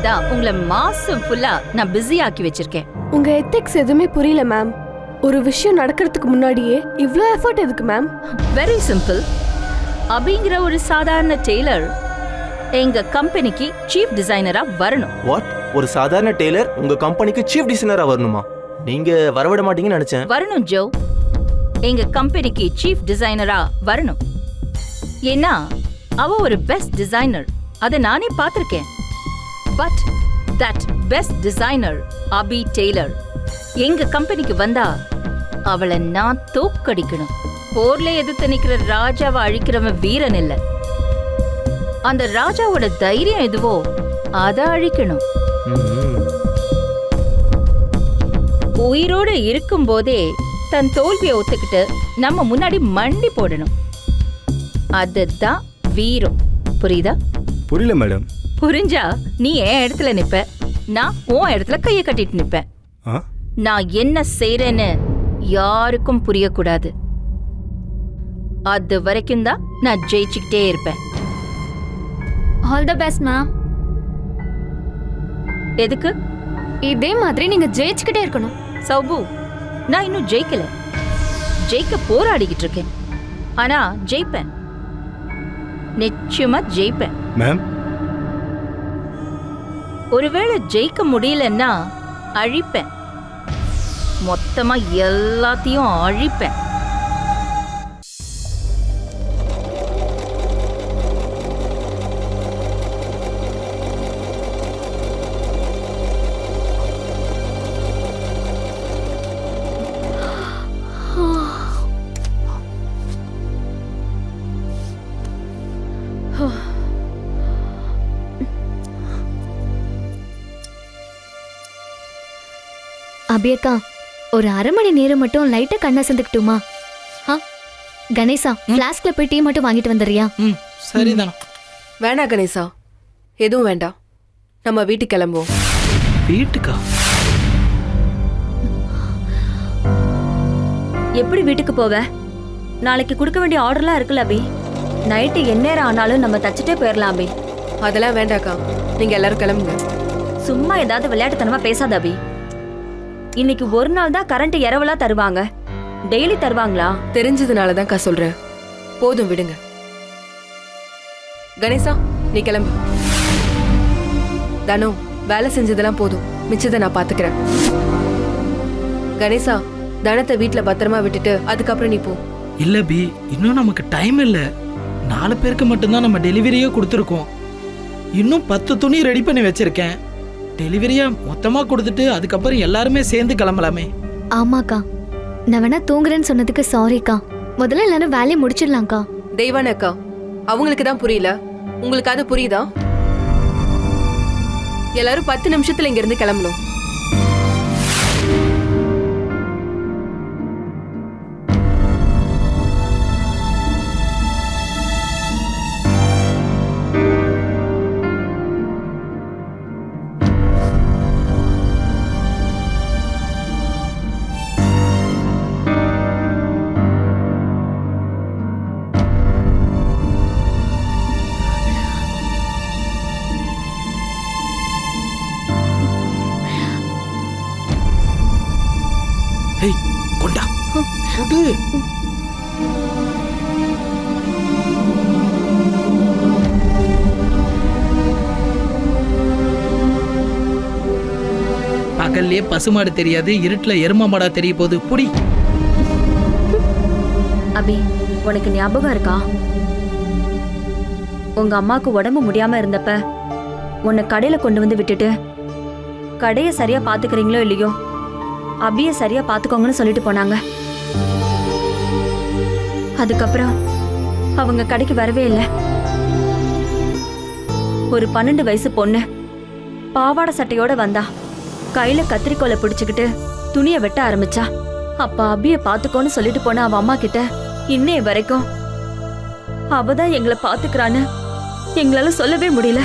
தான் உங்களை மாசம் ஃபுல்லா நான் பிஸி ஆக்கி வச்சிருக்கேன். உங்க எத்திக்ஸ் எதுவுமே புரியல மேம். ஒரு விஷயம் நடக்கிறதுக்கு முன்னாடியே இவ்ளோ எஃபர்ட் எதுக்கு மேம்? Very simple. அபிங்கிற ஒரு சாதாரண டெய்லர் எங்க கம்பெனிக்கு சீஃப் டிசைனரா வரணும். வாட்? ஒரு சாதாரண டெய்லர் உங்க கம்பெனிக்கு சீஃப் டிசைனரா வரணுமா? நீங்க வரவிட மாட்டீங்கன்னு நினைச்சேன். வரணும் ஜோ, எங்க கம்பெனிக்கு சீஃப் டிசைனரா வரணும். ஏன்னா அவ ஒரு பெஸ்ட் டிசைனர், அதை நானே பார்த்திருக்கேன். But that best designer Abby Taylor எங்க கம்பெனிக்கு வந்தா அவளை நான் தோக்கடிக்கணும். போர்ல எதிர்த்து நிக்கிற ராஜாவை அழிக்கிறவன் வீரன் இல்ல. அந்த ராஜாவோட தைரியம் எதுவோ அதை அழிக்கணும். உயிரோட இருக்கும் போதே தன் தோல்வியை ஒத்துக்கிட்டு நம்ம முன்னாடி மண்டி போடணும். அதுதான் வீரம். புரியுதா? புரியல மேடம். புரிஞ்சா நீ என் இடத்துல நிப்ப, நான் உன் இடத்துல கைய கட்டிட்டு நிப்பேன். நான் என்ன செய்யறேன்னு யாருக்கும் புரியக்கூடாது. அது வரைக்கும் தான் நான் ஜெயிச்சுக்கிட்டே இருப்பேன். All the best ma'am. எதுக்கு? இதே மாதிரி நீங்க ஜெயிச்சுக்கிட்டே இருக்கணும். சௌபு, நான் இன்னும் ஜெயிக்கல. ஜெயிக்க போராடிக்கிட்டு இருக்கேன். ஆனா ஜெயிப்பேன், நிச்சயமா ஜெயிப்பேன். மேம், ஒருவேளை ஜெயிக்க முடியலன்னா அழிப்பேன். மொத்தமா எல்லாத்தையும் அழிப்பேன். அபியக்கா, ஒரு அரை மணி நேரம் மட்டும் லைட்டா கண்ணா சந்துக்கிட்டுமா? கணேசா, பிளாஸ்க்ல போய் டீ மட்டும் வாங்கிட்டு வந்துடுறியா? சரிதான். வேணா கணேசா, எதுவும் வேண்டாம். நம்ம வீட்டுக்கு கிளம்புவோம். வீட்டுக்கா? எப்படி வீட்டுக்கு போவ? நாளைக்கு கொடுக்க வேண்டிய ஆர்டர்லாம் இருக்குல்ல அபி. நைட்டு எந்நேரம் ஆனாலும் நம்ம தச்சுட்டே போயிடலாம் அபி. அதெல்லாம் வேண்டாக்கா, நீங்க எல்லாரும் கிளம்புங்க. சும்மா ஏதாவது விளையாட்டுத்தனமா பேசாத அபி. இன்னைக்கு ஒரு நாள் தான் கரண்ட் இரவலா தருவாங்க. டெய்லி தருவாங்களா? தெரிஞ்சதுனாலதான்க்கா சொல்றேன். போதும் விடுங்க. கணேசா, நீ கிளம்பு. தனு, வேலை செஞ்சதெல்லாம் போதும், மிச்சத்தை நான் பாத்துக்கிறேன். கணேசா, தனத்தை வீட்டுல பத்திரமா விட்டுட்டு அதுக்கப்புறம் நீ போ. இல்ல பி, இன்னும் நமக்கு டைம் இல்ல. 4 பேருக்கு மட்டும்தான் நம்ம டெலிவரியே கொடுத்துருக்கோம். இன்னும் 10 துணி ரெடி பண்ணி வச்சிருக்கேன். டெலிவரியா மொத்தமா கொடுத்துட்டு அதுக்கப்புறம் எல்லாருமே சேர்ந்து கிளம்பலாமே. ஆமாக்கா, நான் வேணா தூங்குறேன்னு சொன்னதுக்கு சாரிக்கா. முதல்ல எல்லாரும் வேலையை முடிச்சிடலாம்க்கா. தெய்வான அக்கா, அவங்களுக்கு தான் புரியல, உங்களுக்கு அது புரியுதா? எல்லாரும் 10 நிமிஷத்துல இங்க இருந்து கிளம்பணும். கொண்டா கொடு. பகல்லே பசுமாடு தெரியாது, இருட்டுல எரும மாடா தெரிய போகுது. புடி. அபி, உனக்கு ஞாபகம் இருக்கா? உங்க அம்மாக்கு உடம்பு முடியாம இருந்தப்ப உன்னை கடையில கொண்டு வந்து விட்டுட்டு, கடையை சரியா பாத்துக்கிறீங்களோ இல்லையோ அபிய சரியா பாத்துக்கோங்கன்னு சொல்லிட்டு போனாங்க. அதுக்கப்புறம் அவங்க கடைக்கு வரவே இல்லை. ஒரு 12 வயசு பொண்ணு பாவாடை சட்டையோட வந்தா. கையில கத்திரிக்கோலை பிடிச்சுக்கிட்டு துணியை வெட்ட ஆரம்பிச்சா. அப்ப அபிய பாத்துக்கோன்னு சொல்லிட்டு போன அவ அம்மா கிட்ட இன்னைய வரைக்கும் அவதான் எங்களை பாத்துக்கிறான்னு எங்களால சொல்லவே முடியல.